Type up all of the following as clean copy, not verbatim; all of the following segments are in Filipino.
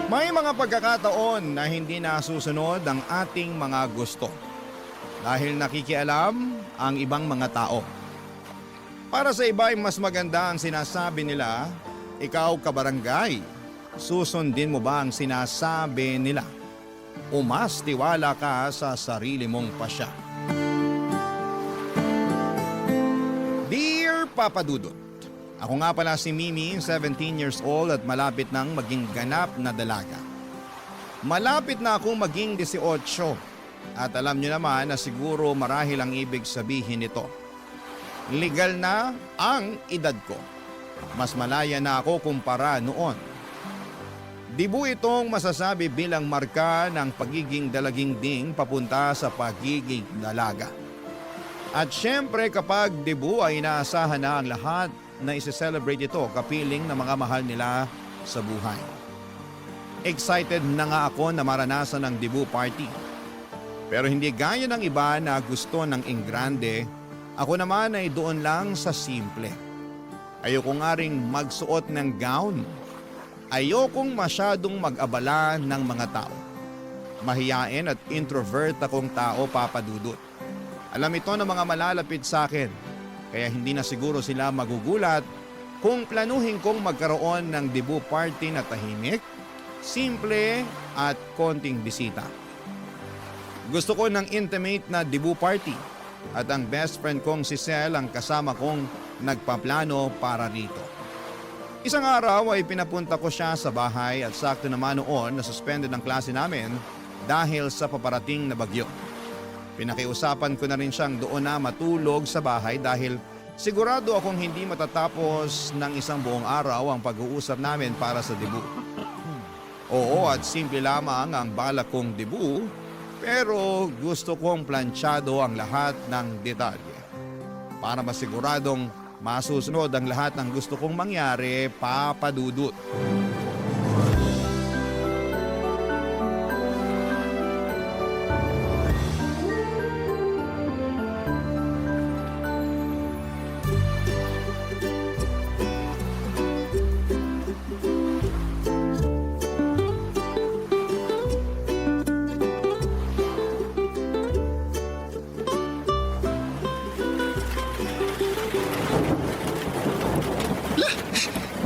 May mga pagkakataon na hindi nasusunod ang ating mga gusto dahil nakikialam ang ibang mga tao. Para sa iba ay mas maganda ang sinasabi nila, ikaw kabarangay, susundin mo ba ang sinasabi nila? O mas tiwala ka sa sarili mong pasya? Dear Papa Dudut, ako nga pala si Mimi, 17 years old at malapit nang maging ganap na dalaga. Malapit na akong maging 18 at alam niyo naman na siguro marahil ang ibig sabihin nito. Legal na ang edad ko. Mas malaya na ako kumpara noon. Dibu itong masasabi bilang marka ng pagiging dalaging ding papunta sa pagiging dalaga. At syempre kapag dibu ay inaasahan na ang lahat na isi-celebrate ito kapiling ng mga mahal nila sa buhay. Excited na nga ako na maranasan ang debut party. Pero hindi gaya ng iba na gusto ng ingrande, ako naman ay doon lang sa simple. Ayoko nga ring magsuot ng gown. Ayokong masyadong mag-abala ng mga tao. Mahiyain at introvert akong tao, Papa Dudut. Alam ito ng mga malalapit sa akin. Kaya hindi na siguro sila magugulat kung planuhin kong magkaroon ng debut party na tahimik, simple at konting bisita. Gusto ko ng intimate na debut party at ang best friend kong si Sel ang kasama kong nagpaplano para rito. Isang araw ay pinapunta ko siya sa bahay at sakto naman noon na suspended ang klase namin dahil sa paparating na bagyo. Pinakiusapan ko na rin siyang doon na matulog sa bahay dahil sigurado akong hindi matatapos ng isang buong araw ang pag-uusap namin para sa debut. Oo, at simple lamang ang balak kong debut, pero gusto kong planchado ang lahat ng detalye. Para masiguradong masusunod ang lahat ng gusto kong mangyari, Papa Dudut.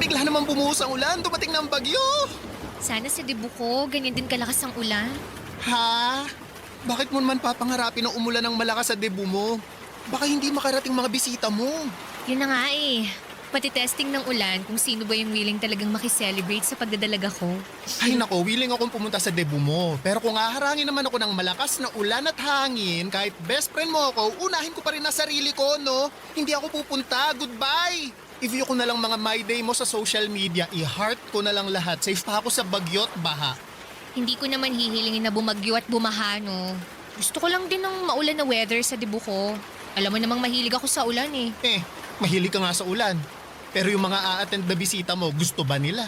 Bigla naman bumuhos ang ulan, dumating na ang bagyo. Sana sa debut ko, ganyan din kalakas ang ulan. Ha? Bakit mo naman papangarapin na umulan ng malakas sa debut mo? Baka hindi makarating mga bisita mo. Yun na nga eh. Pati testing ng ulan kung sino ba yung willing talagang makiselebrate sa pagdadalaga ko. Ay nako, willing akong pumunta sa debut mo. Pero kung haharangin naman ako ng malakas na ulan at hangin, kahit best friend mo ako, unahin ko pa rin na sarili ko, no? Hindi ako pupunta, goodbye! I-view ko na lang mga my day mo sa social media, i-heart ko na lang lahat, safe pa ako sa bagyo at baha. Hindi ko naman hihilingin na bumagyo at bumaha, no? Gusto ko lang din ng maulan na weather sa debut ko. Alam mo namang mahilig ako sa ulan eh. Mahilig ka nga sa ulan. Pero yung mga a-attend na bisita mo, gusto ba nila?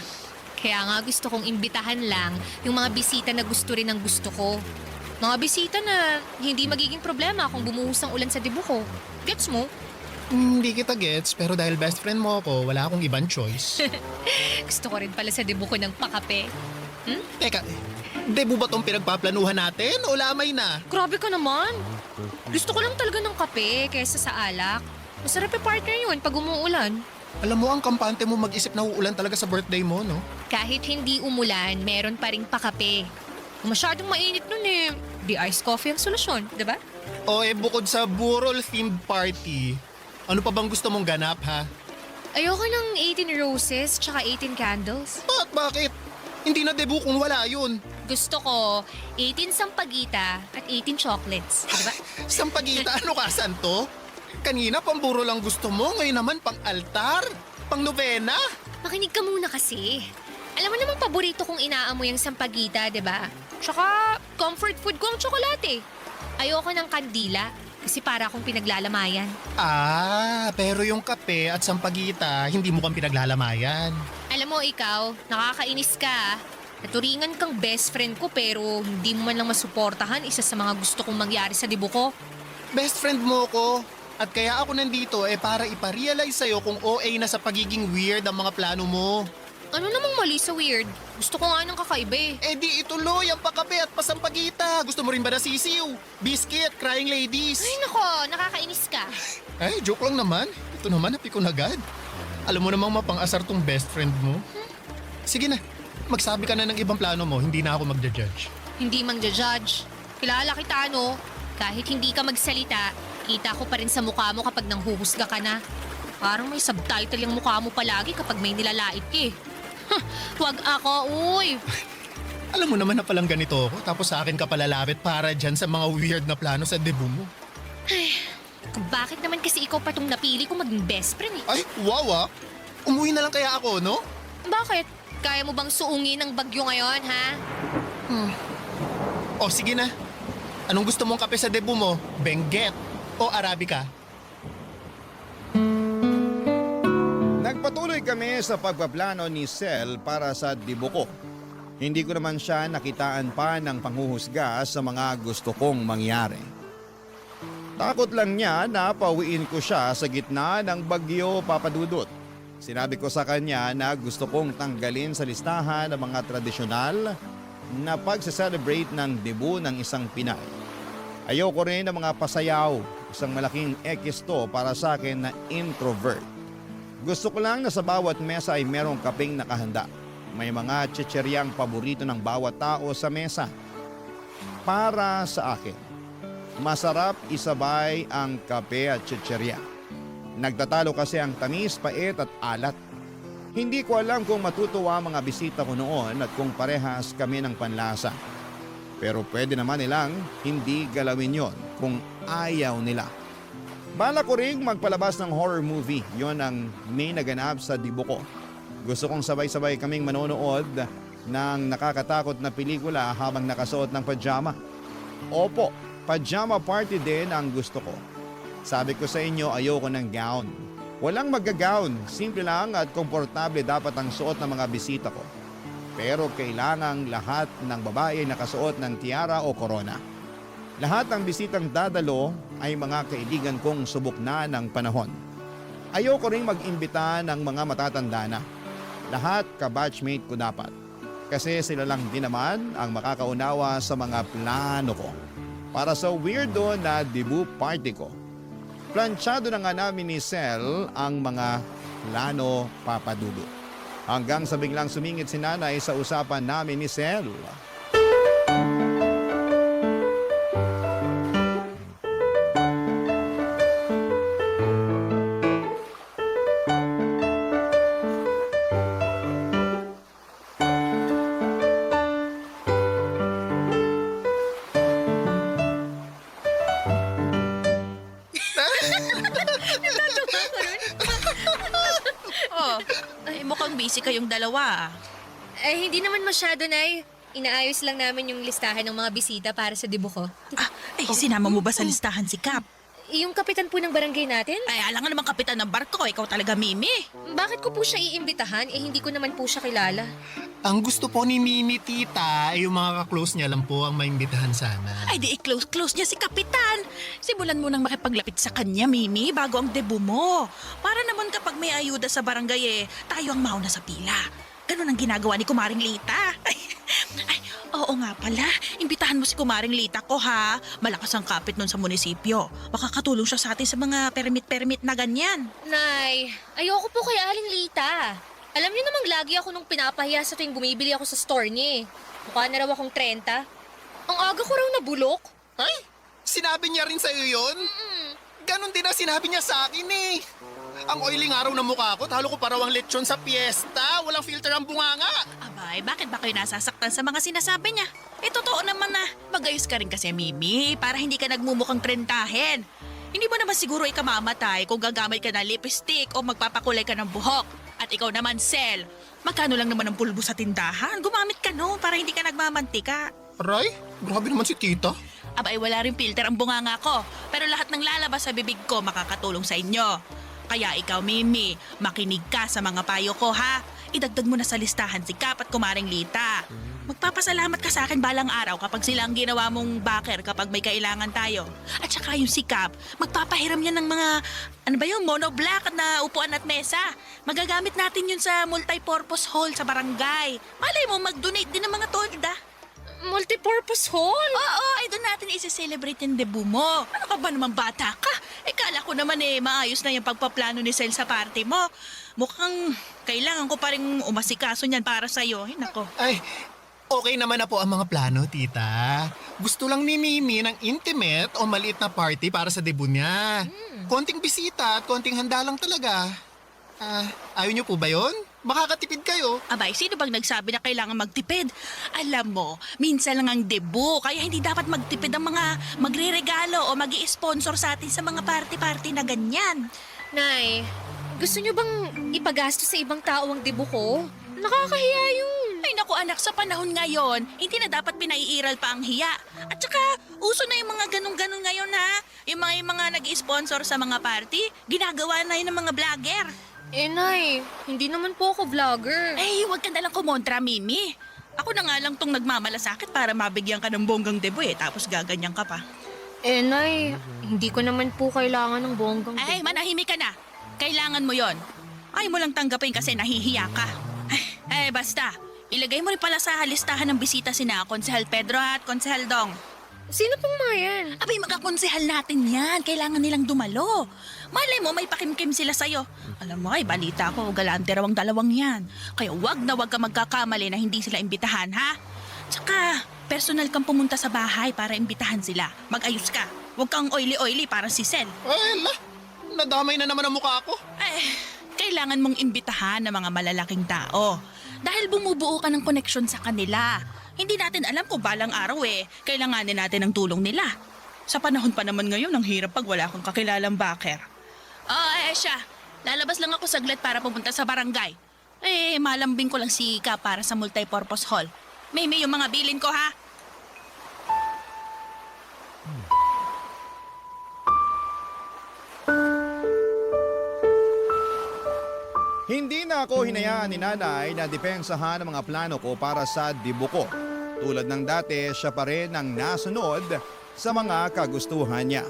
Kaya nga gusto kong imbitahan lang yung mga bisita na gusto rin ng gusto ko. Mga bisita na hindi magiging problema kung bumuhos ang ulan sa debut ko. Gets mo? Hindi kita gets, pero dahil best friend mo ako, wala akong ibang choice. Gusto ko rin pala sa debut ko ng pakape. Teka, debut ba tong pinagpaplanuhan natin o lamay na? Grabe ka naman. Gusto ko lang talaga ng kape kaysa sa alak. Masarap yung partner yun pag umuulan. Alam mo, ang kampante mo mag-isip na uulan talaga sa birthday mo, no? Kahit hindi umulan, meron pa ring pakape. Kung masyadong mainit nun eh, di iced coffee ang solusyon, diba? O bukod sa burol-themed party, ano pa bang gusto mong ganap, ha? Ayoko ng 18 roses tsaka 18 candles. Bakit? Hindi na debut kung wala yun. Gusto ko 18 sampagita at 18 chocolates, diba? Sampagita, ano ka, santo? Kanina pamburo lang gusto mo, ngayon naman pang altar, pang novena. Makinig ka muna kasi. Alam mo naman paborito kong inaamoy ang sampagita, diba? Tsaka comfort food ko ang tsokolate. Ayoko ng kandila kasi para akong pinaglalamayan. Pero yung kape at sampagita, hindi mo kang pinaglalamayan. Alam mo ikaw, nakakainis ka. Naturingan kang best friend ko pero hindi mo man lang masuportahan isa sa mga gusto kong mangyari sa debut ko. Best friend mo ko. At kaya ako nandito para iparealize sa'yo kung OA na sa pagiging weird ang mga plano mo. Ano namang mali sa weird? Gusto ko nga ng kakaiba eh. Eh di ituloy ang pakape at pasampagita. Gusto mo rin ba na sisiw? Biscuit, crying ladies. Ay nako, nakakainis ka. Ay, joke lang naman. Ito naman, napikon agad. Alam mo namang mapang-asar tong best friend mo. Sige na, magsabi ka na ng ibang plano mo, hindi na ako magja-judge. Hindi mang judge. Kilala kita no? Kahit hindi ka magsalita, kita ko pa rin sa mukha mo kapag nanghuhusga ka na. Parang may subtitle yung mukha mo palagi kapag may nilalait ka eh. Huwag ako, uy! Alam mo naman na palang ganito ako, tapos sa akin ka palalapit para dyan sa mga weird na plano sa debut mo. Bakit naman kasi ikaw pa tong napili ko maging best friend eh? Ay, wow ah! Umuwi na lang kaya ako, no? Bakit? Kaya mo bang suungin ng bagyo ngayon, ha? O sige na. Anong gusto mong kape sa debut mo? Benguet o Arabica? Nagpatuloy kami sa pagpaplano ni Sel para sa dibuko. Hindi ko naman siya nakitaan pa ng panghuhusga sa mga gusto kong mangyari. Takot lang niya na pauwiin ko siya sa gitna ng bagyo papadudot. Sinabi ko sa kanya na gusto kong tanggalin sa listahan ang mga tradisyonal na pagse-celebrate ng debut ng isang Pinay. Ayoko rin ng mga pasayaw, isang malaking X to para sa akin na introvert. Gusto ko lang na sa bawat mesa ay merong kapeng nakahanda. May mga chicheryang paborito ng bawat tao sa mesa. Para sa akin, masarap isabay ang kape at chicherya. Nagtatalo kasi ang tamis, pait at alat. Hindi ko alam kung matutuwa ang mga bisita ko noon at kung parehas kami ng panlasa. Pero pwede naman nilang hindi galawin yon kung ayaw nila. Bala ko ring magpalabas ng horror movie. Yon ang may naganap sa dibuko. Gusto kong sabay-sabay kaming manonood ng nakakatakot na pelikula habang nakasuot ng pajama. Opo, pajama party din ang gusto ko. Sabi ko sa inyo, ayoko ng gown. Walang magga-gown, simple lang at komportable dapat ang suot ng mga bisita ko. Pero kailangang lahat ng babae nakasuot ng tiara o korona. Lahat ng bisitang dadalo ay mga kaibigan kong subok na ng panahon. Ayoko ring mag-imbita ng mga matatanda na. Lahat ka-batchmate ko dapat. Kasi sila lang din naman ang makakaunawa sa mga plano ko. Para sa weirdo na debut party ko. Planchado na nga namin ni Sel ang mga plano papadudo. Hanggang sa biglang sumingit si nanay sa usapan namin ni Sel. Oh, ay, mukhang busy kayong dalawa. Eh, hindi naman masyado, Nay. Inaayos lang namin yung listahan ng mga bisita para sa dibuko. Sinama mo ba sa listahan si Cap? Yung kapitan po ng barangay natin? Ay, alam nga naman kapitan ng barko, ikaw talaga Mimi. Bakit ko po siya iimbitahan? Eh, hindi ko naman po siya kilala. Ang gusto po ni Mimi tita ay yung mga ka-close niya lang po ang maimbitahan sana. Ay, di i-close niya si kapitan. Simulan mo nang makipaglapit sa kanya, Mimi, bago ang debut mo. Para naman kapag may ayuda sa barangay tayo ang mauna sa pila. Ganun ang ginagawa ni Kumaring Lita. Ay, oo nga pala. Imbitahan mo si Kumaring Lita ko, ha? Malakas ang kapit nun sa munisipyo. Makakatulong siya sa atin sa mga permit na ganyan. Nay, ayoko po kay Aling Lita. Alam niyo namang lagi ako nung pinapahiya sa tuwing bumibili ako sa store niya eh. Mukha na raw akong 30. Ang aga ko raw nabulok. Ay, sinabi niya rin sa'yo yun? Ganon din ang sinabi niya sa akin eh. Ang oiling araw ng mukha ko, talo ko pa raw ang lechon sa piyesta. Walang filter ang bunganga. Abay, bakit ba kayo nasasaktan sa mga sinasabi niya? Totoo naman na magayos ka rin kasi, Mimi, para hindi ka nagmumukhang trentahin. Hindi mo naman siguro ikamamatay kung gagamit ka ng lipstick o magpapakulay ka ng buhok. At ikaw naman, Sel, magkano lang naman ang pulbo sa tindahan? Gumamit ka no, para hindi ka nagmamantika. Aray, grabe naman si tita. Abay, wala rin filter ang bunganga ko. Pero lahat ng lalabas sa bibig ko makakatulong sa inyo. Kaya ikaw, Mimi, makinig ka sa mga payo ko, ha? idagdag mo na sa listahan si Kap at Kumaring Lita. Magpapasalamat ka sa akin balang araw kapag sila ang ginawa mong backer kapag may kailangan tayo. At saka yung si Kap, magpapahiram yan ng mga, monoblock na upuan at mesa. Magagamit natin yun sa multipurpose hall sa barangay. Malay mo, mag-donate din ng mga tolda. Multipurpose hall? Oo, ay doon natin isi-celebrate yung debut mo. Ano ka ba namang bata ka? Kala ko naman maayos na yung pagpaplano ni Sel sa party mo. Mukhang kailangan ko pa rin umasikaso niyan para sa'yo. Ay, nako. Ay, okay naman na po ang mga plano, tita. Gusto lang ni Mimi ng intimate o maliit na party para sa debut niya. Konting bisita at konting handa lang talaga. Ayaw niyo po ba yun? Makakatipid kayo. Abay, sino bang nagsabi na kailangan magtipid? Alam mo, minsan lang ang debut, kaya hindi dapat magtipid ang mga magre-regalo o mag-i-sponsor sa atin sa mga party-party na ganyan. Nay, gusto niyo bang ipagasto sa ibang tao ang debut ko? Nakakahiya yun. Ay naku anak, sa panahon ngayon, hindi na dapat pinaiiral pa ang hiya. At saka, uso na yung mga ganun-ganun ngayon ha. Yung mga nag-i-sponsor sa mga party, ginagawa na yun ng mga vlogger. Nay, hindi naman po ako vlogger. Ay, huwag ka nalang kumontra, Mimi. Ako na nga lang tong nagmamalasakit para mabigyan ka ng bonggang debut tapos gaganyan ka pa. Nay, hindi ko naman po kailangan ng bonggang Ay, manahimik ka na. Kailangan mo yon. Ay mo lang tanggapin kasi nahihiya ka. Ay, basta. Ilagay mo rin pala sa listahan ng bisita sina Konsehal Pedro at Konsehal Dong. Sino pong mga yan? Abay, magkakonsehal natin yan. Kailangan nilang dumalo. Malay mo, may pakimkim sila sa'yo. Alam mo, ay balita ko, galante raw ang dalawang yan. Kaya wag na wag ka magkakamali na hindi sila imbitahan, ha? Tsaka, personal kang pumunta sa bahay para imbitahan sila. Mag-ayos ka. Huwag kang oily-oily para si Sel. Ay, nadamay na naman ang mukha ko. Kailangan mong imbitahan ng mga malalaking tao. Dahil bumubuo ka ng koneksyon sa kanila. Hindi natin alam kung balang araw kailanganin natin ang tulong nila. Sa panahon pa naman ngayon, ang hirap pag wala kang kakilalang backer. Siya. Lalabas lang ako saglit para pumunta sa barangay. Malambing ko lang si Ika para sa multipurpose hall. May yung mga bilin ko, ha? Hindi na ako hinayaan ni nanay na depensahan ang mga plano ko para sa debut ko. Tulad ng dati, siya pa rin ang nasunod sa mga kagustuhan niya.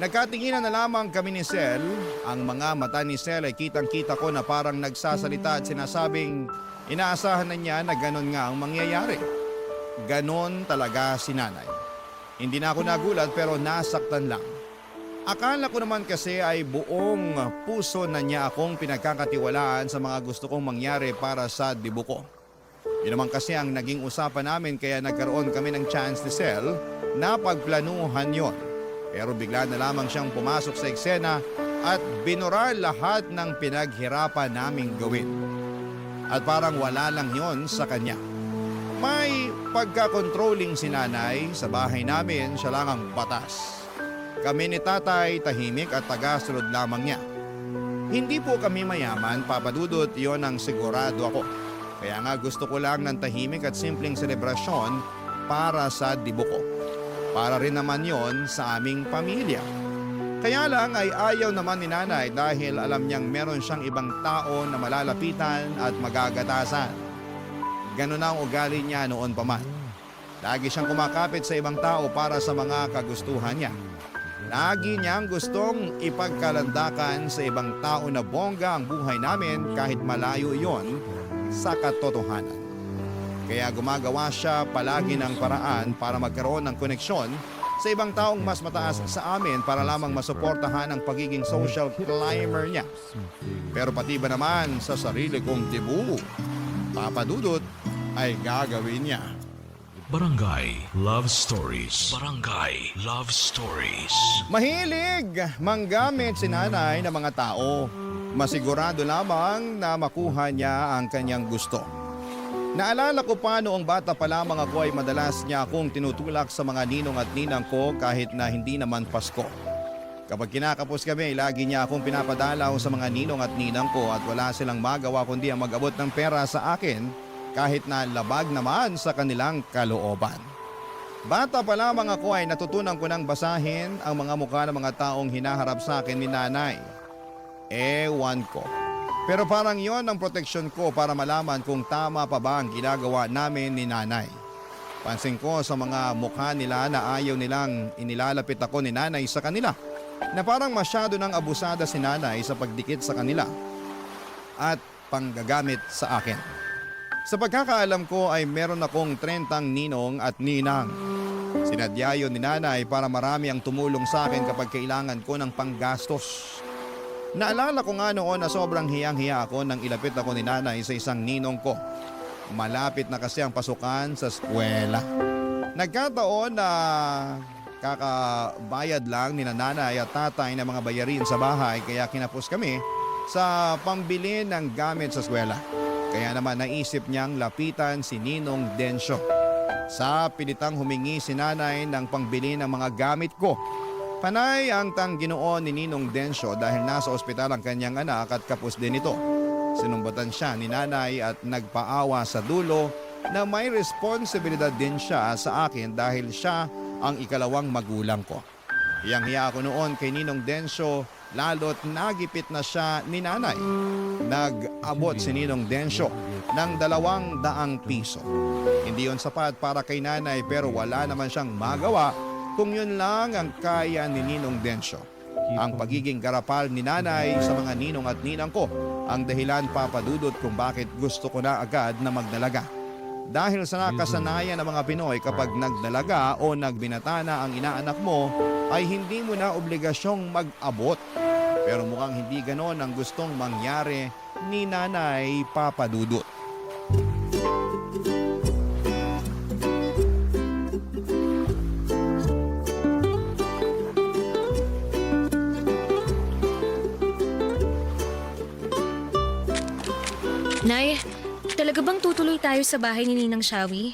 Nagkatinginan na lamang kami ni Sel. Ang mga mata ni Sel ay kitang-kita ko na parang nagsasalita at sinasabing inaasahan na niya na ganon nga ang mangyayari. Ganon talaga si nanay. Hindi na ako nagulat pero nasaktan lang. Akala ko naman kasi ay buong puso na niya akong pinagkakatiwalaan sa mga gusto kong mangyari para sa debut ko. Yun naman kasi ang naging usapan namin kaya nagkaroon kami ng chance ni Sel na pagplanuhan yon. Pero bigla na lamang siyang pumasok sa eksena at binura lahat ng pinaghirapan naming gawin. At parang wala lang yon sa kanya. May pagka-controlling si nanay, sa bahay namin siya lang ang batas. Kami ni tatay tahimik at taga-sunod lamang niya. Hindi po kami mayaman, papadudot, yon ang sigurado ako. Kaya nga gusto ko lang ng tahimik at simpleng selebrasyon para sa debut ko. Para rin naman yon sa aming pamilya. Kaya lang ay ayaw naman ni nanay dahil alam niyang meron siyang ibang tao na malalapitan at magagatasan. Ganon ang ugali niya noon pa man. Lagi siyang kumakapit sa ibang tao para sa mga kagustuhan niya. Lagi niyang gustong ipagkalandakan sa ibang tao na bongga ang buhay namin kahit malayo iyon sa katotohanan. Kaya gumagawa siya palagi ng paraan para magkaroon ng koneksyon sa ibang taong mas mataas sa amin para lamang masuportahan ang pagiging social climber niya. Pero pati ba naman sa sarili kong debut, papadudot ay gagawin niya. Barangay Love Stories. Barangay Love Stories. Mahilig manggamit si nanay ng mga tao. Masigurado lamang na makuha niya ang kanyang gusto. Naalala ko pa noong bata pa lamang ako ay madalas niya akong tinutulak sa mga ninong at ninang ko kahit na hindi naman Pasko. Kapag kinakapos kami, lagi niya akong pinapadalaw sa mga ninong at ninang ko at wala silang magawa kundi ang mag-abot ng pera sa akin kahit na labag naman sa kanilang kalooban. Bata pa lamang ako ay natutunan ko ng basahin ang mga mukha ng mga taong hinaharap sa akin ni nanay. Ewan ko. Pero parang yon ang proteksyon ko para malaman kung tama pa ba ang ginagawa namin ni nanay. Pansin ko sa mga mukha nila na ayaw nilang inilalapit ako ni nanay sa kanila. Na parang masyado nang abusada si nanay sa pagdikit sa kanila at panggagamit sa akin. Sa pagkakaalam ko ay meron akong 30 ninong at ninang. Sinadya yun ni nanay para marami ang tumulong sa akin kapag kailangan ko ng panggastos. Naalala ko nga noon na sobrang hiyang-hiya ako nang ilapit ako ni nanay sa isang ninong ko. Malapit na kasi ang pasukan sa eskwela. Nagkataon na kakabayad lang ni nanay at tatay ng mga bayarin sa bahay kaya kinapos kami sa pambili ng gamit sa eskwela. Kaya naman naisip niyang lapitan si Ninong Densyo. Sa pilitang humingi si nanay ng pangbili ng mga gamit ko. Panay ang tangginoon ni Ninong Densyo dahil nasa ospital ang kanyang anak at kapos din ito. Sinumbatan siya ni nanay at nagpaawa sa dulo na may responsibilidad din siya sa akin dahil siya ang ikalawang magulang ko. Hiyang-hiya ako noon kay Ninong Densyo lalo't nagipit na siya ni nanay. Nag-abot si Ninong Densyo ng 200 piso. Hindi yon sapat para kay nanay pero wala naman siyang magawa kung yun lang ang kaya ni Ninong Densyo. Ang pagiging garapal ni nanay sa mga ninong at ninang ko ang dahilan papadudot kung bakit gusto ko na agad na magdalaga. Dahil sa nakasanayan ng mga Pinoy kapag nagdalaga o nagbinata na ang inaanak mo ay hindi mo na obligasyong mag-abot. Pero mukhang hindi ganon ang gustong mangyari ni Nanay Papadudot. Nay, talaga bang tutuloy tayo sa bahay ni Ninang Shawi?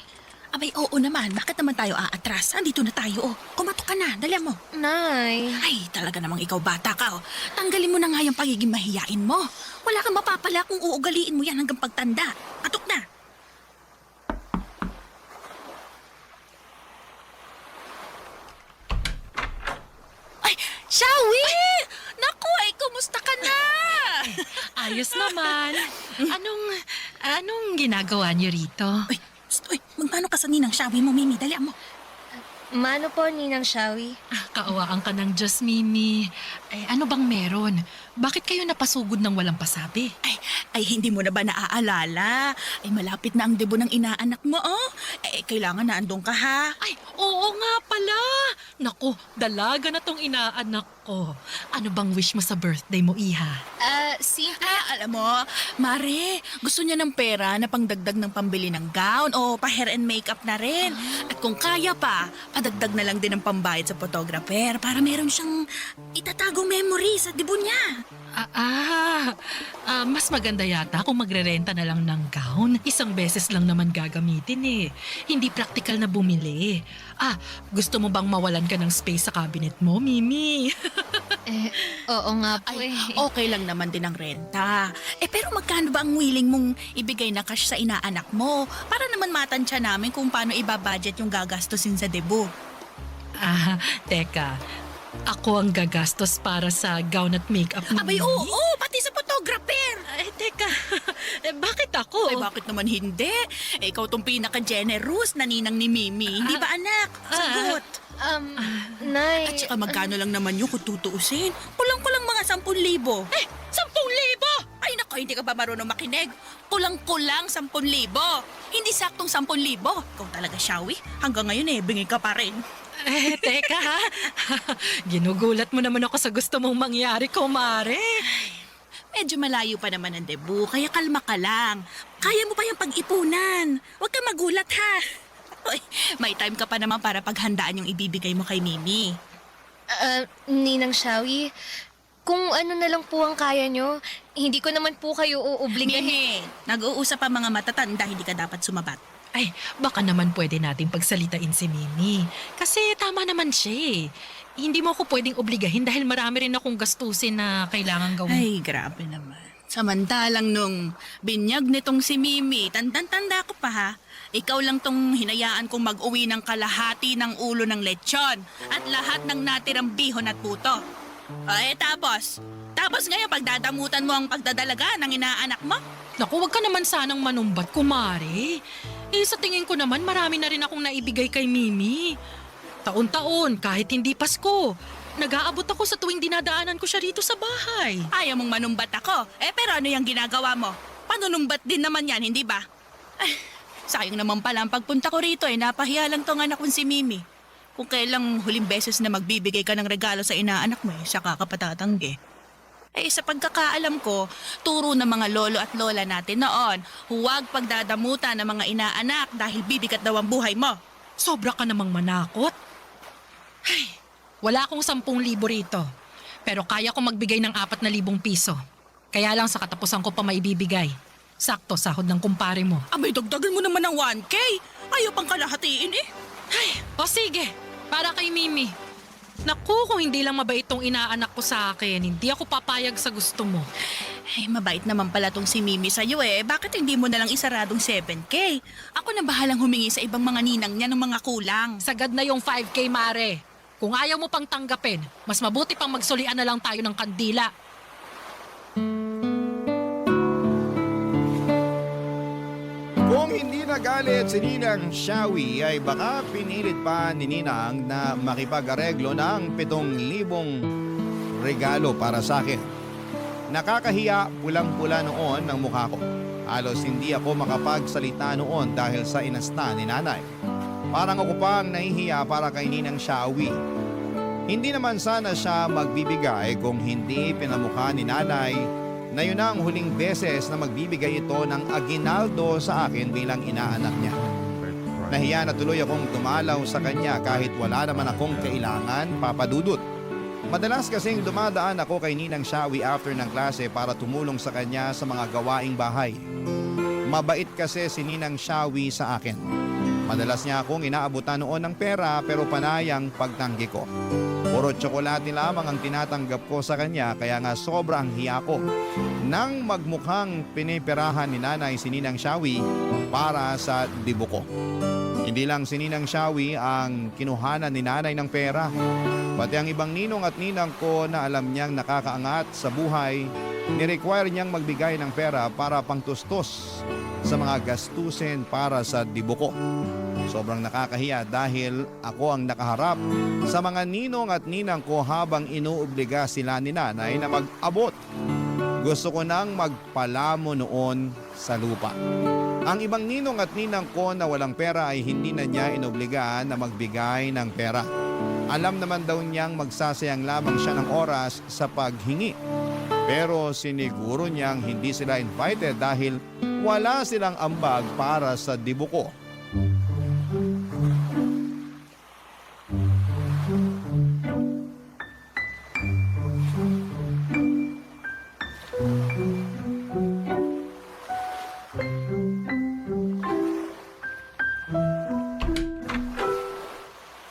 Abay, oo naman. Bakit naman tayo aatras? Andito na tayo, oh. Kumatok ka na. Dali mo. Nay. Ay, talaga namang ikaw bata ka, oh. Tanggalin mo na nga yung pagiging mahiyain mo. Wala kang mapapala kung uugaliin mo yan hanggang pagtanda. Patok na. Ay, Shawi! Naku, ay, kumusta ka na? Ayos naman. Anong ginagawa niyo rito? Uy, magmano ka sa ninang Shawi mo, Mimi. Dali mo. Mano po, Ninang Shawi? Kaawaan ka ng Diyos, Mimi. Ano bang meron? Bakit kayo napasugod ng walang pasabi? Ay, hindi mo na ba naaalala? Ay, malapit na ang debo ng inaanak mo, oh. Kailangan na andong ka, ha? Ay, oo nga pala. Naku, dalaga na tong inaanak ko. Ano bang wish mo sa birthday mo, Iha? Simple. Alam mo, Mare, gusto niya ng pera na pangdagdag ng pambili ng gown o pa-hair and makeup na rin. At kung kaya pa, padagdag na lang din ng pambayad sa photographer para meron siyang itatagong memory sa debo niya. Mas maganda yata kung magrerenta na lang ng gown. Isang beses lang naman gagamitin eh. Hindi practical na bumili. Gusto mo bang mawalan ka ng space sa cabinet mo, Mimi? Oo nga po Ay, okay lang naman din ang renta. Pero magkano ba ang willing mong ibigay na cash sa inaanak mo? Para naman matansya namin kung paano ibabudget yung gagastusin sa debo. Teka. Ako ang gagastos para sa gown at makeup ni Abay, Mimi? oo, pati sa photographer. Teka. Bakit ako? Ay, bakit naman hindi? Ikaw tong pinaka-generous na ninang ni Mimi. Hindi ba, anak? Sagot. Nay. At saka magkano lang naman yun kung tutuusin? Kulang-kulang mga 10,000. 10,000! Ay, nako, hindi ka ba marunong makinig? Kulang-kulang 10,000. Hindi saktong 10,000. Ikaw talaga, Shawi. Hanggang ngayon bingi ka pa rin. Teka ha. Ginugulat mo naman ako sa gusto mong mangyari, kumare. Medyo malayo pa naman ang debut, kaya kalma ka lang. Kaya mo pa yung pag-ipunan. Huwag ka magulat, ha? Uy, may time ka pa naman para paghandaan yung ibibigay mo kay Mimi. Ninang Shawi, kung ano na lang po ang kaya nyo, hindi ko naman po kayo uubligahin. Mimi, nag-uusap ang mga matatanda, hindi ka dapat sumabat. Ay, baka naman pwede nating pagsalitain si Mimi. Kasi tama naman siya eh. Hindi mo ako pwedeng obligahin dahil marami rin akong gastusin na kailangan gawin. Ay, grabe naman. Samantalang nung binyag nitong si Mimi, tanda ko pa ha, ikaw lang tong hinayaan kong mag-uwi ng kalahati ng ulo ng lechon at lahat ng natirang bihon at puto. Tapos Tapos ngayon pagdadamutan mo ang pagdadalaga ng inaanak mo? Naku, wag ka naman sanang manumbat, kumare. Sa tingin ko naman marami na rin akong naibigay kay Mimi. Taon-taon, kahit hindi Pasko, nag-aabot ako sa tuwing dinadaanan ko siya rito sa bahay. Ayaw mong manumbat ako. Pero ano yung ginagawa mo? Panunumbat din naman yan, hindi ba? Sayang naman pala ang pagpunta ko rito napahiya lang tong anak kong si Mimi. Kung kailang huling beses na magbibigay ka ng regalo sa inaanak mo saka ka patatanggi. Sa pagkakaalam ko, turo ng mga lolo at lola natin noon, huwag pagdadamutan ng mga inaanak dahil bibigat daw ang buhay mo. Sobra ka namang manakot. Wala akong 10,000 rito. Pero kaya ko magbigay ng 4,000 piso. Kaya lang sa katapusan ko pa maibibigay. Sakto sahod ng kumpare mo. Abay, dagdagan mo naman ng 1K. Ayaw pang kalahatiin O sige, para kay Mimi. Naku, kung hindi lang mabait tong inaanak ko sa akin, hindi ako papayag sa gusto mo. Mabait naman pala tong si Mimi sa'yo Bakit hindi mo nalang isaradong 7K? Ako na bahalang humingi sa ibang mga ninang niya ng mga kulang. Sagad na yung 5K, Mare. Kung ayaw mo pang tanggapin, mas mabuti pang magsulian na lang tayo ng kandila. Kung hindi nagalit si Ninang Shawi ay baka pinilit pa ni Ninang na makipag-areglo ng 7,000 regalo para sa akin. Nakakahiya, pulang-pula noon ang mukha ko. Halos hindi ako makapagsalita noon dahil sa inasta ni nanay. Parang ako pang nahihiya para kay Ninang Shawi. Hindi naman sana siya magbibigay kung hindi pinamukha ni nanay na yun ang huling beses na magbibigay ito ng aginaldo sa akin bilang inaanak niya. Nahiya na tuloy akong dumalaw sa kanya kahit wala naman akong kailangan, Papa Dudut. Madalas kasing dumadaan ako kay Ninang Shawi after ng klase para tumulong sa kanya sa mga gawaing bahay. Mabait kasi si Ninang Shawi sa akin. Madalas niya akong inaabutan noon ng pera pero panayang pagtanggi ko. Puro tsokolate lamang ang tinatanggap ko sa kanya kaya nga sobrang hiya ko nang magmukhang piniperahan ni nanay si Ninang Shawi para sa dibo ko. Hindi lang si Ninang Shawi ang kinuhanan ni nanay ng pera. Pati ang ibang ninong at ninang ko na alam niyang nakakaangat sa buhay, ni-require niyang magbigay ng pera para pangtustos sa mga gastusin para sa dibo ko. Sobrang nakakahiya dahil ako ang nakaharap sa mga ninong at ninang ko habang inuobliga sila ni nanay na mag-abot. Gusto ko nang magpalamo noon sa lupa. Ang ibang ninong at ninang ko na walang pera ay hindi na niya inobligaan na magbigay ng pera. Alam naman daw niyang magsasayang lamang siya ng oras sa paghingi. Pero siniguro niyang hindi sila invited dahil wala silang ambag para sa dibo ko.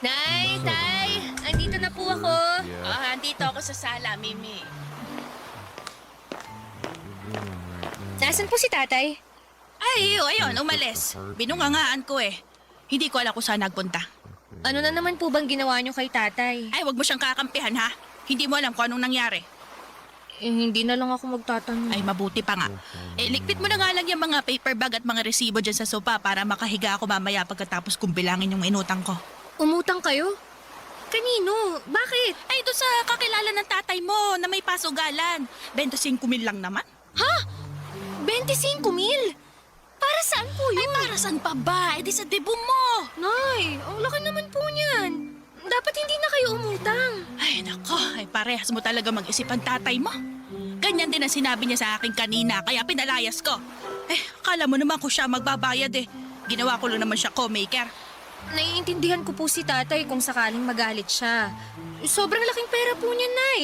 Nay, Tay, andito na po ako. Andito ako sa sala, Mimi. Nasaan po si tatay? Ayun, umalis. Binungangaan ko Hindi ko alam kung saan nagpunta. Ano na naman po bang ginawa niyo kay tatay? Wag mo siyang kakampihan ha. Hindi mo alam kung anong nangyari. Hindi na lang ako magtatanong. Mabuti pa nga. Likpit mo na nga lang yung mga paper bag at mga resibo dyan sa sopa para makahiga ako mamaya pagkatapos kong bilangin yung inutang ko. Umutang kayo? Kanino? Bakit? Doon sa kakilala ng tatay mo na may pasugalan. 25,000 lang naman. Ha? 25,000? Para saan po yun? Para saan pa ba? Di sa debo mo. Nay, ang laki naman po niyan. Dapat hindi na kayo umutang. Nako, parehas mo talaga mag-isip ang tatay mo. Ganyan din ang sinabi niya sa akin kanina, kaya pinalayas ko. Akala mo naman ko siya magbabayad Ginawa ko lang naman siya co-maker. Naiintindihan ko po si tatay kung sakaling magalit siya. Sobrang laking pera po niya, Nay.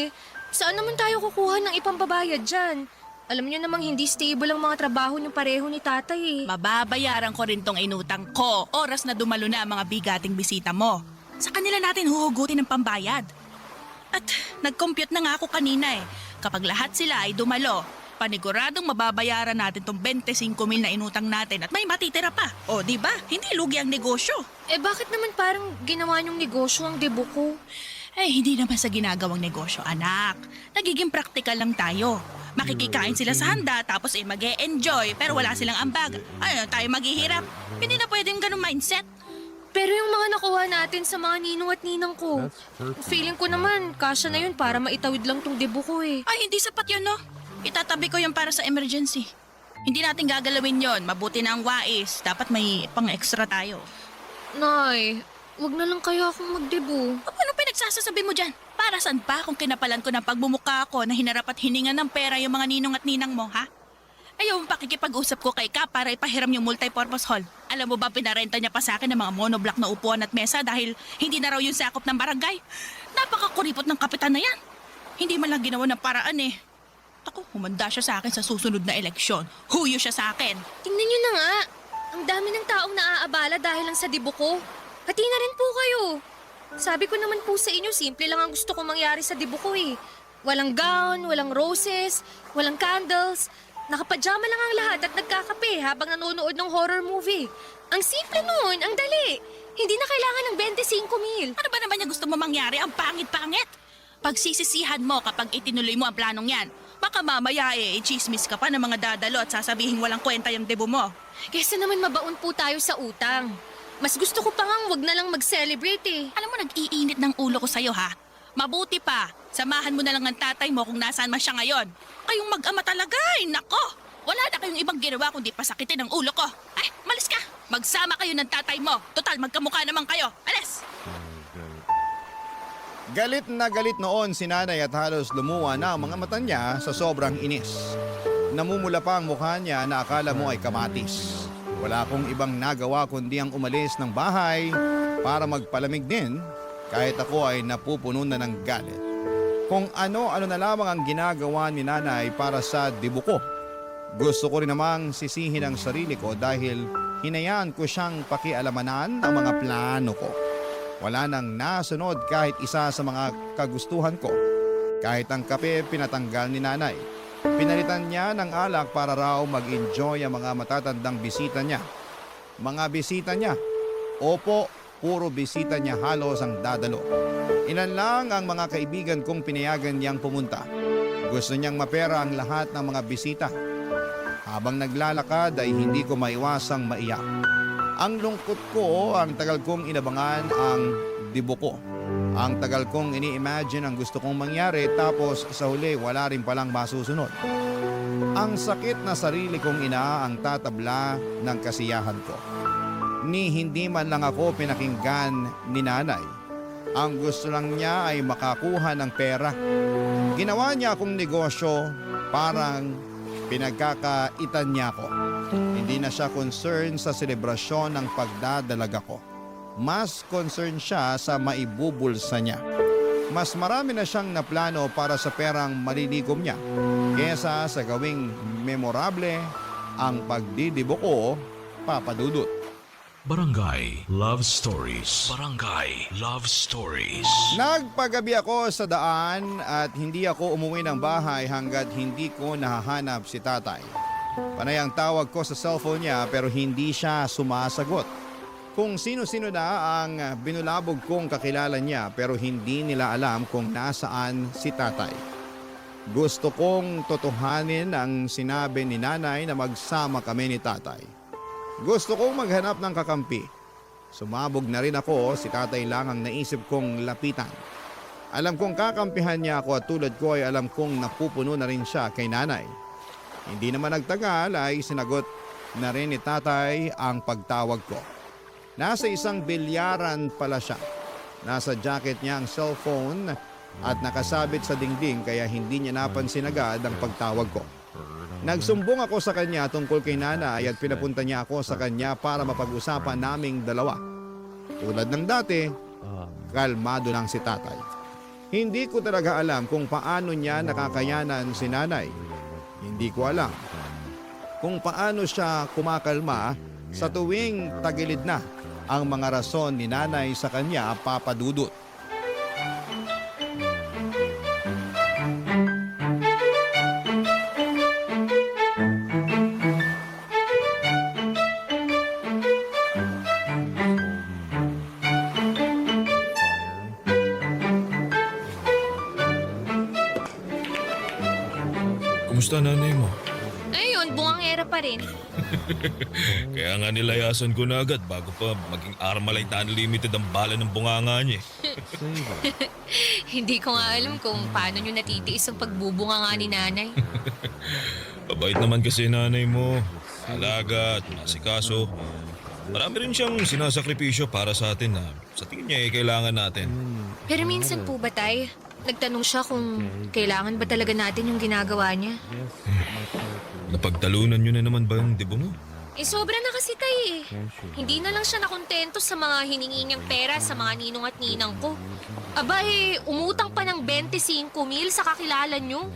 Saan naman tayo kukuha ng ipambabayad dyan? Alam niyo namang hindi stable ang mga trabaho niyo pareho ni tatay Mababayaran ko rin tong inutang ko. Oras na dumalo na ang mga bigating bisita mo. Sa kanila natin huhugutin ng pambayad. At nag-compute na nga ako kanina Kapag lahat sila ay dumalo, paniguradong mababayaran natin tong 25,000 na inutang natin at may matitira pa. O, di ba? Hindi lugi ang negosyo. Bakit naman parang ginawa niyong negosyo ang debo ko? Hindi naman sa ginagawang negosyo, anak. Nagiging practical lang tayo. Makikikain sila sa handa tapos mag-e-enjoy pero wala silang ambag. Ano tayo maghihirap? Hindi na pwedeng ganun mindset. Pero yung mga nakuha natin sa mga ninong at ninang ko, feeling ko naman, kasya na yun para maitawid lang tong debo ko eh. Hindi sapat yun, no? Itatabi ko yun para sa emergency. Hindi natin gagalawin yon. Mabuti na ang wais. Dapat may pang-extra tayo. Nay, wag na lang kaya akong magdebo. Ano pinagsasasabi mo dyan? Para saan pa kung kinapalan ko ng pagmumukha ko na hinarap at hininga ng pera yung mga ninong at ninang mo, ha? Ayaw mo pakikipag-usap ko kay Kap para ipahiram yung multipurpose hall. Alam mo ba pinarenta niya pa sa akin ng mga monoblock na upuan at mesa dahil hindi na raw yung sakop ng barangay? Napakakuripot ng kapitan na yan. Hindi man lang ginawa ng paraan eh. Ako, humanda siya sa akin sa susunod na eleksyon. Huyo siya sa akin. Tingnan niyo na nga. Ang dami ng taong naaabala dahil lang sa debo ko. Hati na rin po kayo. Sabi ko naman po sa inyo, simple lang ang gusto kong mangyari sa debo ko eh. Walang gown, walang roses, walang candles. Nakapajama lang ang lahat at nagkakape habang nanonood ng horror movie. Ang simple nun, ang dali. Hindi na kailangan ng 25,000. Ano ba naman yung gusto mo mangyari? Ang pangit-pangit. Pagsisisihan mo kapag itinuloy mo ang planong yan. Baka mamaya chismis ka pa ng mga dadalo at sasabihin walang kwenta yung debo mo. Kesa naman mabaon po tayo sa utang. Mas gusto ko pa ngang wag na lang mag-celebrate eh. Alam mo, nag-iinit ng ulo ko sa'yo, ha? Mabuti pa, samahan mo na lang ang tatay mo kung nasaan man siya ngayon. Kayong mag-ama talaga, nako! Wala na kayong ibang ginawa kundi pasakitin ang ulo ko. Ay, malis ka! Magsama kayo ng tatay mo. Total, magkamukha naman kayo. Alis! Galit na galit noon si nanay at halos lumuwa na ang mga mata niya sa sobrang inis. Namumula pa ang mukha niya na akala mo ay kamatis. Wala akong ibang nagawa kundi ang umalis ng bahay para magpalamig din kahit ako ay napupuno na ng galit. Kung ano-ano na lamang ang ginagawa ni nanay para sa dibo ko. Gusto ko rin namang sisihin ang sarili ko dahil hinayaan ko siyang pakialamanan ang mga plano ko. Wala nang nasunod kahit isa sa mga kagustuhan ko. Kahit ang kape pinatanggal ni nanay. Pinalitan niya ng alak para raw mag-enjoy ang mga matatandang bisita niya. Mga bisita niya. Opo, puro bisita niya halos ang dadalo. Ilan lang ang mga kaibigan kong pinayagan niyang pumunta. Gusto niyang mapera ang lahat ng mga bisita. Habang naglalakad ay hindi ko maiwasang maiyak. Ang lungkot ko, ang tagal kong inabangan ang dibo ko. Ang tagal kong ini-imagine ang gusto kong mangyari tapos sa huli wala rin palang masusunod. Ang sakit na sarili kong ina ang tatabla ng kasiyahan ko. Ni hindi man lang ako pinakinggan ni nanay. Ang gusto lang niya ay makakuha ng pera. Ginawa niya akong negosyo, parang pinagkakaitan niya ako. Hindi na siya concerned sa selebrasyon ng pagdadalaga ko. Mas concerned siya sa maibubulsa niya. Mas marami na siyang naplano para sa perang malilikom niya kesa sa gawing memorable ang pagdidibo ko, Papa Dudut. Barangay Love Stories. Barangay Love Stories. Nagpagabi ako sa daan at hindi ako umuwi ng bahay hanggat hindi ko nahahanap si tatay. Panay ang tawag ko sa cellphone niya pero hindi siya sumasagot. Kung sino-sino na ang binulabog kong kakilala niya pero hindi nila alam kung nasaan si tatay. Gusto kong totohanin ang sinabi ni nanay na magsama kami ni tatay. Gusto kong maghanap ng kakampi. Sumabog na rin ako, si tatay lang ang naisip kong lapitan. Alam kong kakampihan niya ako at tulad ko ay alam kong napupuno na rin siya kay nanay. Hindi naman nagtagal ay sinagot na rin ni tatay ang pagtawag ko. Nasa isang bilyaran pala siya. Nasa jacket niya ang cellphone at nakasabit sa dingding kaya hindi niya napansin agad ang pagtawag ko. Nagsumbong ako sa kanya tungkol kay nanay at pinapunta niya ako sa kanya para mapag-usapan naming dalawa. Tulad ng dati, kalmado lang si tatay. Hindi ko talaga alam kung paano niya nakakayanan si nanay. Hindi ko alam kung paano siya kumakalma sa tuwing tagilid na ang mga rason ni nanay sa kanya, Papa Dudut. Kumusta nanay mo? Ayun, bungangera pa rin. Kaya nga nilayasan ko na agad bago pa maging Armalite Unlimited ang bala ng bunganga niya. Hindi ko nga alam kung paano nyo natitiis ang pagbubunga nga ni nanay. Mabait naman kasi nanay mo. Alaga at masikaso. Marami rin siyang sinasakripisyo para sa atin na sa tingin niya kailangan natin. Pero minsan po ba, Tay? Nagtanong siya kung kailangan ba talaga natin yung ginagawa niya. Napagtalunan niyo na naman ba yung debo mo? Sobra na kasi, Tay eh. Hindi na lang siya nakontento sa mga hiningi niyang pera sa mga ninong at ninang ko. Aba umutang pa ng 25,000 sa kakilala niyo.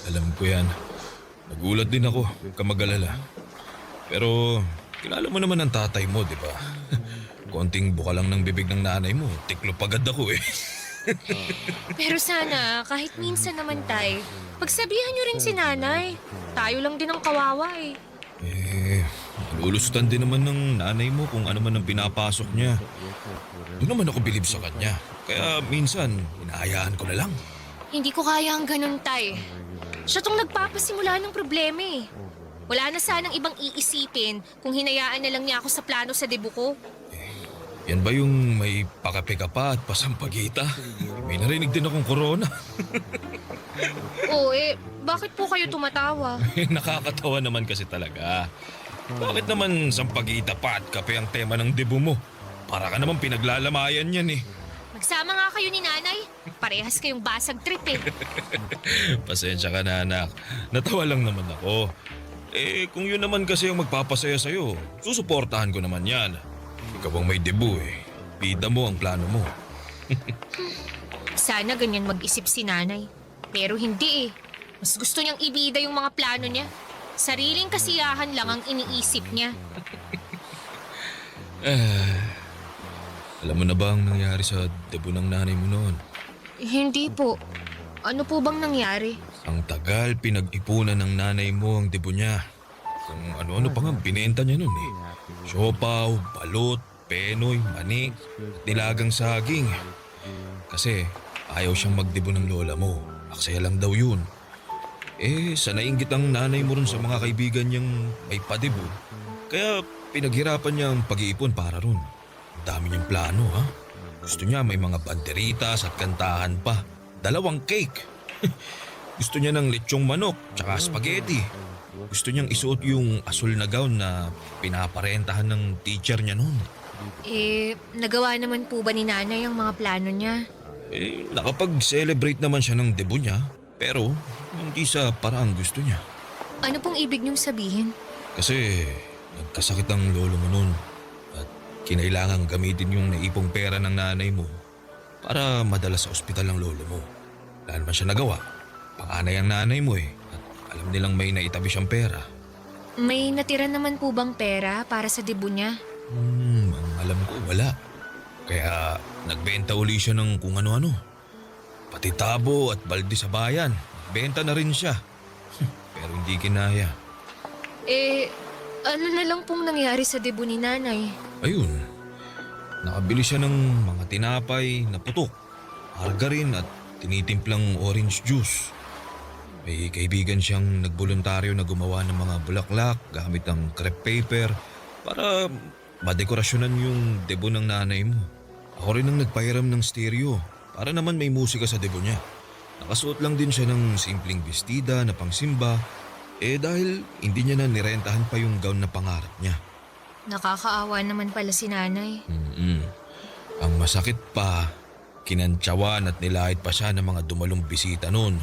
Alam ko yan. Nagulat din ako, kamag-alala. Pero kilala mo naman ang tatay mo, di ba? Konting buka lang ng bibig ng nanay mo, tiklop agad ako eh. Pero sana, kahit minsan naman, Tay, pagsabihan niyo rin si nanay. Tayo lang din ang kawawa eh. Nalulusutan din naman ng nanay mo kung ano man ang pinapasok niya. Doon naman ako bilib sa kanya. Kaya minsan, hinahayaan ko na lang. Hindi ko kaya ang ganun, Tay. Siya tong nagpapasimula ng problema eh. Wala na sanang ibang iisipin kung hinayaan na lang niya ako sa plano sa debo ko. Yan ba yung may pakape ka pa at pasampagita? May narinig din akong corona. Oo bakit po kayo tumatawa? Nakakatawa naman kasi talaga. Bakit naman sampagita pa at kape ang tema ng debo mo? Para ka naman pinaglalamayan yan eh. Magsama nga kayo ni nanay. Parehas kayong basag trip eh. Pasensya ka na anak. Natawa lang naman ako. Kung yun naman kasi yung magpapasaya sa'yo, susuportahan ko naman yan. Ikaw ang may debo eh. Bida mo ang plano mo. Sana ganyan mag-isip si nanay. Pero hindi eh. Mas gusto niyang ibida yung mga plano niya. Sariling kasiyahan lang ang iniisip niya. Alam mo na ba ang nangyari sa debo ng nanay mo noon? Hindi po. Ano po bang nangyari? Ang tagal pinag-ipunan ng nanay mo ang debo niya. Kung ano-ano pa nga binenta niya noon eh. Siopaw, balot, penoy, manik, at nilagang saging. Kasi ayaw siyang magdebo ng lola mo. Aksaya lang daw yun. Sa nainggit ang nanay mo ron sa mga kaibigan niyang may padebo. Kaya pinaghirapan niya ang pag-iipon para ron. Ang dami niyang plano ha. Gusto niya may mga banderitas at kantahan pa. 2 cake. Gusto niya ng lechong manok tsaka spaghetti. Gusto niyang isuot yung asul na gown na pinaparentahan ng teacher niya noon. Nagawa naman po ba ni nanay ang mga plano niya? Nakapag-celebrate naman siya ng debut niya. Pero hindi sa paraang gusto niya. Ano pong ibig niyong sabihin? Kasi nagkasakit ang lolo mo noon. At kinailangang gamitin yung naipong pera ng nanay mo para madala sa ospital ng lolo mo. Wala naman siya nagawa. Panganay ang nanay mo eh. At alam nilang may naitabi siyang pera. May natira naman po bang pera para sa debo niya? Ang alam ko wala. Kaya nagbenta uli siya ng kung ano-ano. Pati tabo at balde sa bayan. Benta na rin siya. Pero hindi kinaya. Ano na lang pong nangyari sa debo ni nanay? Ayun. Nakabili siya ng mga tinapay na putok, margarin at tinitimplang orange juice. May kaibigan siyang nagboluntaryo na gumawa ng mga bulaklak gamit ang crepe paper para madekorasyonan yung debo ng nanay mo. Ako rin ang nagpahiram ng stereo para naman may musika sa debo niya. Nakasuot lang din siya ng simpleng bestida na pangsimba dahil hindi niya na nirentahan pa yung gown na pangarap niya. Nakakaawa naman pala si nanay. Ang masakit pa, kinantsawan at nilahit pa siya ng mga dumalong bisita noon.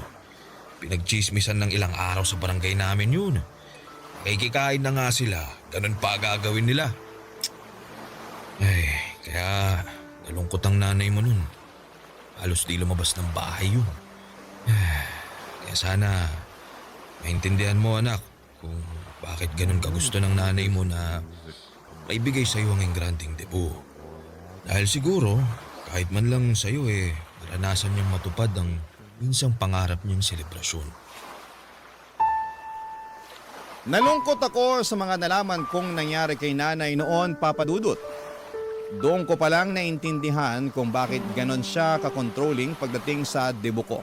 Pinagchismisan ng ilang araw sa barangay namin yun. Kikikain na nga sila, ganun pa gagawin nila. Kaya nalungkot ang nanay mo nun. Halos di lumabas ng bahay yun. Kaya sana maintindihan mo anak kung bakit ganun kagusto ng nanay mo na maibigay sa'yo ang engranding debo. Dahil siguro kahit man lang sa'yo maranasan niyang matupad ang minsang pangarap niyang selebrasyon. Nalungkot ako sa mga nalaman kong nangyari kay nanay noon, Papa Dudut. Doon ko palang naintindihan kung bakit ganon siya kakontrolling pagdating sa debo ko.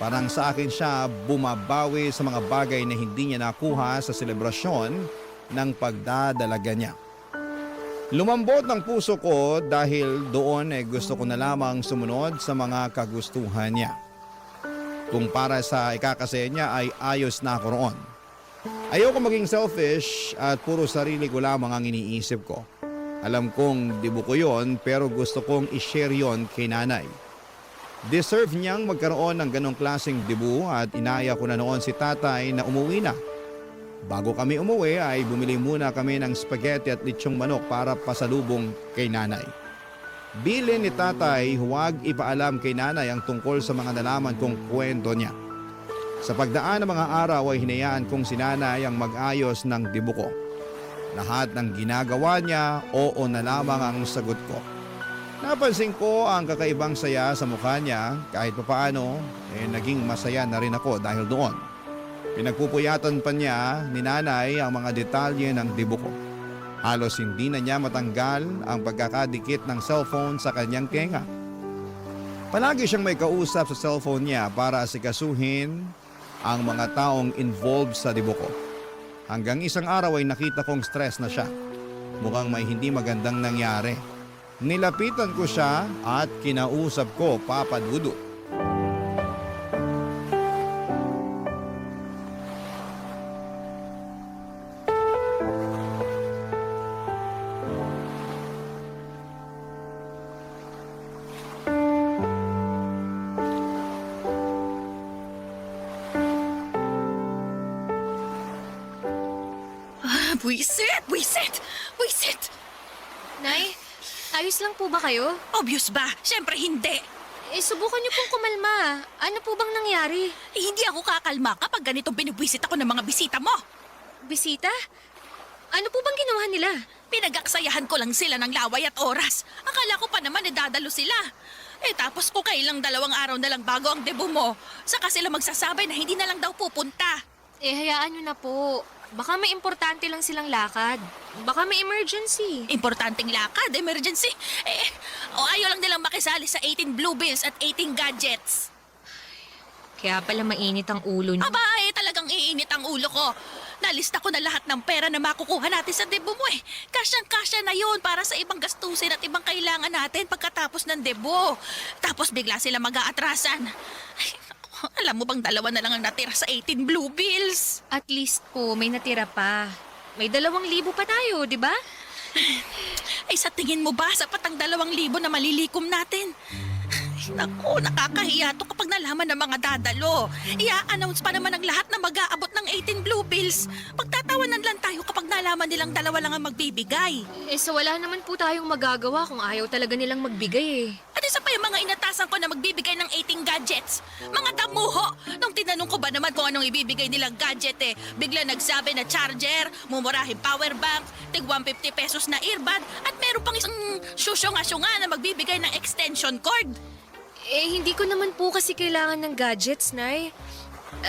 Parang sa akin siya bumabawi sa mga bagay na hindi niya nakuha sa selebrasyon ng pagdadalaga niya. Lumambot ang puso ko dahil doon gusto ko na lamang sumunod sa mga kagustuhan niya. Kung para sa ikakasaya niya ay ayos na ako roon. Ayoko maging selfish at puro sarili ko lamang ang iniisip ko. Alam kong dibo ko yon pero gusto kong i-share yon kay nanay. Deserve niyang magkaroon ng ganong klaseng dibu at inaya ko na noon si tatay na umuwi na. Bago kami umuwi ay bumili muna kami ng spaghetti at lechong manok para pasalubong kay nanay. Bilin ni tatay huwag ipaalam kay nanay ang tungkol sa mga nalaman kong kwento niya. Sa pagdaan ng mga araw ay hinayaan kong si nanay ang mag-ayos ng dibu ko. Lahat ng ginagawa niya, oo na lamang ang sagot ko. Napansin ko ang kakaibang saya sa mukha niya kahit papaano naging masaya na rin ako dahil doon. Pinagpupuyatan pa niya ni nanay ang mga detalye ng dibu ko. Halos hindi na niya matanggal ang pagkakadikit ng cellphone sa kanyang tenga. Palagi siyang may kausap sa cellphone niya para asikasuhin ang mga taong involved sa dibu ko. Hanggang isang araw ay nakita kong stress na siya. Mukhang may hindi magandang nangyari. Nilapitan ko siya at kinausap ko, Papa Dudu. Buisit! Buisit! Buisit! Nay, ayos lang po ba kayo? Obvious ba? Siyempre hindi. Subukan niyo pong kumalma. Ano po bang nangyari? Hindi ako kakalma kapag ganitong binibwisit ako ng mga bisita mo. Bisita? Ano po bang ginawa nila? Pinag-aksayahan ko lang sila ng laway at oras. Akala ko pa naman dadalo sila. Tapos kung kailang 2 araw na lang bago ang debut mo, saka sila magsasabay na hindi na lang daw pupunta. Hayaan niyo na po. Baka may importante lang silang lakad. Baka may emergency. Importanteng lakad, emergency. Ayaw lang nilang makisali sa 18 Blue Bills at 18 Gadgets. Kaya pala mainit ang ulo niyo. Aba, talagang iinit ang ulo ko. Nalista ko na lahat ng pera na makukuha natin sa debut mo Kasyang-kasya na yon para sa ibang gastusin at ibang kailangan natin pagkatapos ng debut. Tapos bigla sila mag-aatrasan. Alam mo bang 2 na lang ang natira sa 18 Blue Bills? At least po, may natira pa. May 2,000 pa tayo, di ba? Sa tingin mo ba sapat ang 2,000 na malilikom natin? Naku, nakakahiya to kapag nalaman ng mga dadalo. I-announce pa naman ang lahat na mag-aabot ng 18 Blue Bills. Pagtatawanan lang tayo kapag nalaman nilang 2 lang ang magbibigay. So wala naman po tayong magagawa kung ayaw talaga nilang magbigay At isa pa yung mga inatasan ko na magbibigay ng 18 gadgets. Mga damuho! Nung tinanong ko ba naman kung anong ibibigay nilang gadget bigla nagsabi na charger, mumurahing power bank, tig 150 pesos na earbud, at meron pang isang syusyonga-syunga na magbibigay ng extension cord. Hindi ko naman po kasi kailangan ng gadgets, Nay.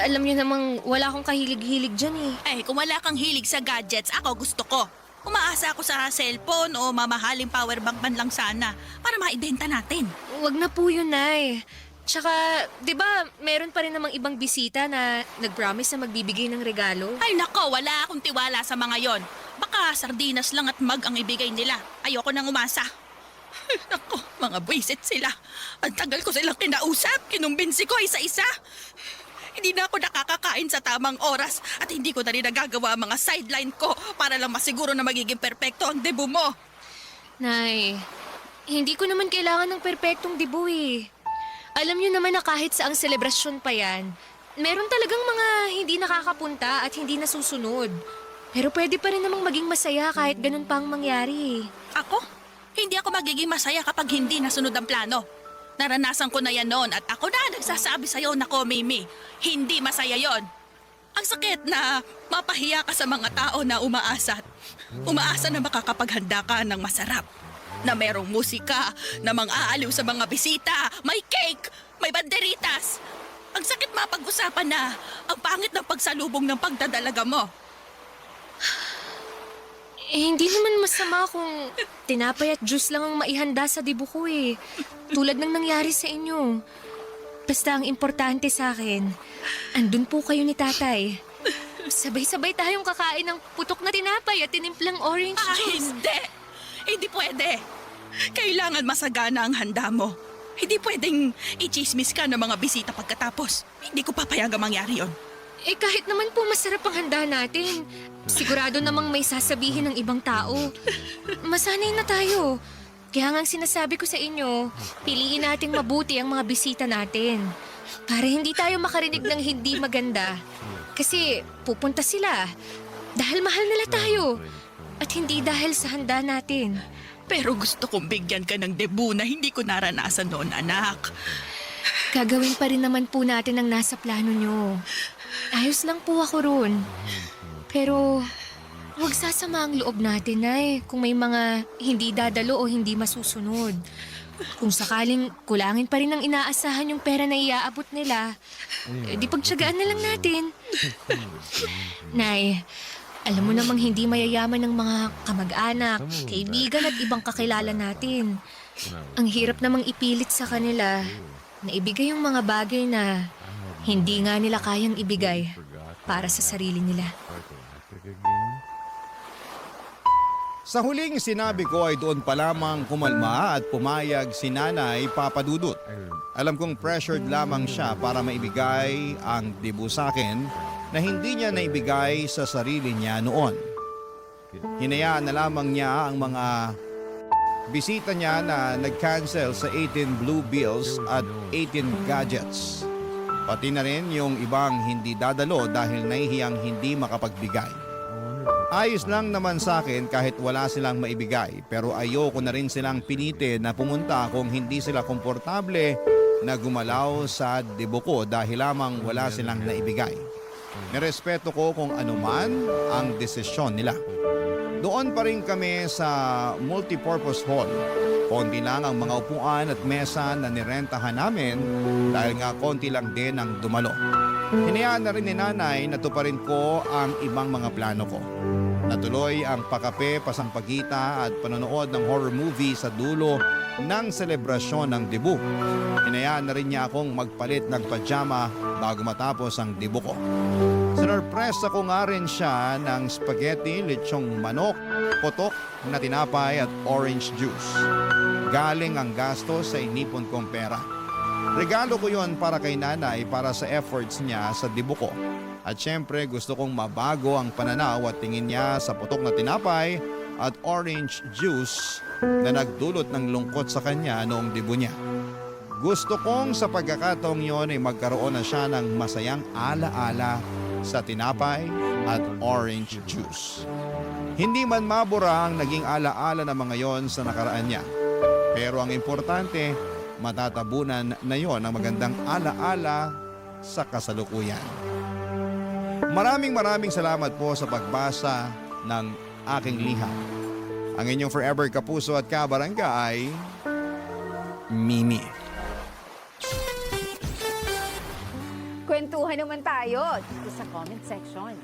Alam niyo namang wala akong kahilig-hilig dyan Kung wala kang hilig sa gadgets, ako gusto ko. Umaasa ako sa cellphone o mamahaling power bank man lang sana para maibenta natin. Wag na po yun, Nay. Tsaka, di ba, meron pa rin namang ibang bisita na nag-promise na magbibigay ng regalo? Ay nako, wala akong tiwala sa mga yon. Baka sardinas lang at mag ang ibigay nila. Ayoko nang umasa. Ay, nako, mga buwisit sila. Ang tagal ko silang kinausap, kinumbinsi ko isa-isa. Hindi na ako nakakakain sa tamang oras at hindi ko na rin nagagawa ang mga sideline ko para lang masiguro na magiging perpekto ang debut mo. Nay, hindi ko naman kailangan ng perpektong dibu Alam niyo naman na kahit saang selebrasyon pa yan, meron talagang mga hindi nakakapunta at hindi nasusunod. Pero pwede pa rin namang maging masaya kahit ganun pa ang mangyari Ako? Hindi ako magiging masaya kapag hindi nasunod ang plano. Naranasan ko na yan noon at ako na nagsasabi sa'yo na ko, Mimi, hindi masaya yon. Ang sakit na mapahiya ka sa mga tao na umaasa na makakapaghanda ka ng masarap. Na merong musika, na mang-aaliw sa mga bisita, may cake, may banderitas. Ang sakit mapag-usapan na ang pangit ng pagsalubong ng pagdadalaga mo. Hindi naman masama kung tinapay at juice lang ang maihanda sa dibu ko Tulad ng nangyari sa inyo. Basta ang importante sa akin, andun po kayo ni tatay. Sabay-sabay tayong kakain ng putok na tinapay at tinimplang orange juice. Hindi! Hindi pwede! Kailangan masagana ang handa mo. Hindi pwedeng i-chismis ka ng mga bisita pagkatapos. Hindi ko papayagang mangyari yon. Eh kahit naman po masarap ang handa natin, sigurado namang may sasabihin ng ibang tao. Masanay na tayo. Kaya nga ang sinasabi ko sa inyo, piliin nating mabuti ang mga bisita natin. Para hindi tayo makarinig ng hindi maganda. Kasi pupunta sila dahil mahal nila tayo. At hindi dahil sa handa natin. Pero gusto kong bigyan ka ng debut na hindi ko naranasan noon, anak. Gagawin pa rin naman po natin ang nasa plano nyo. Ayos lang po ako ron. Pero huwag sasama ang loob natin, Nay, kung may mga hindi dadalo o hindi masusunod. Kung sakaling kulangin pa rin ang inaasahan yung pera na iaabot nila, di pagtsagaan na lang natin. Nay, alam mo namang hindi mayayaman ng mga kamag-anak, kaibigan at ibang kakilala natin. Ang hirap namang ipilit sa kanila na ibigay yung mga bagay na hindi nga nila kayang ibigay para sa sarili nila. Sa huling sinabi ko ay doon pa lamang kumalma at pumayag si Nanay Papadudut. Alam kong pressured lamang siya para maibigay ang debut sa akin na hindi niya naibigay sa sarili niya noon. Hinayaan na lamang niya ang mga bisita niya na nag-cancel sa 18 blue bills at 18 gadgets. Pati na rin yung ibang hindi dadalo dahil nahihiyang hindi makapagbigay. Ayos lang naman sa akin kahit wala silang maibigay pero ayoko na rin silang pinitin na pumunta kung hindi sila komportable na gumalaw sa debut ko dahil lamang wala silang naibigay. Nirespeto ko kung anuman ang desisyon nila. Doon pa rin kami sa multipurpose hall. Konti lang ang mga upuan at mesa na nirentahan namin dahil nga konti lang din ang dumalo. Hinayaan na rin ni Nanay na tuparin ko ang ibang mga plano ko. Natuloy ang pakape, pasampagita at panonood ng horror movie sa dulo ng selebrasyon ng debut. Hinayaan na rin niya akong magpalit ng pajama bago matapos ang debut ko. Sinurpresa ko nga rin siya ng spaghetti, lechong manok, potok na tinapay at orange juice. Galing ang gasto sa inipon kong pera. Regalo ko yon para kay Nanay para sa efforts niya sa debut ko. At syempre gusto kong mabago ang pananaw at tingin niya sa putok na tinapay at orange juice na nagdulot ng lungkot sa kanya noong debut niya. Gusto kong sa pagkakataong yon ay magkaroon na siya ng masayang alaala sa tinapay at orange juice. Hindi man mabura ang naging alaala ng mga yon sa nakaraan niya. Pero ang importante, matatabunan na yon ang magandang alaala sa kasalukuyan. Maraming salamat po sa pagbasa ng aking liham. Ang inyong forever kapuso at kabarangay, Mimi. Kwentuhan naman tayo dito sa comment section.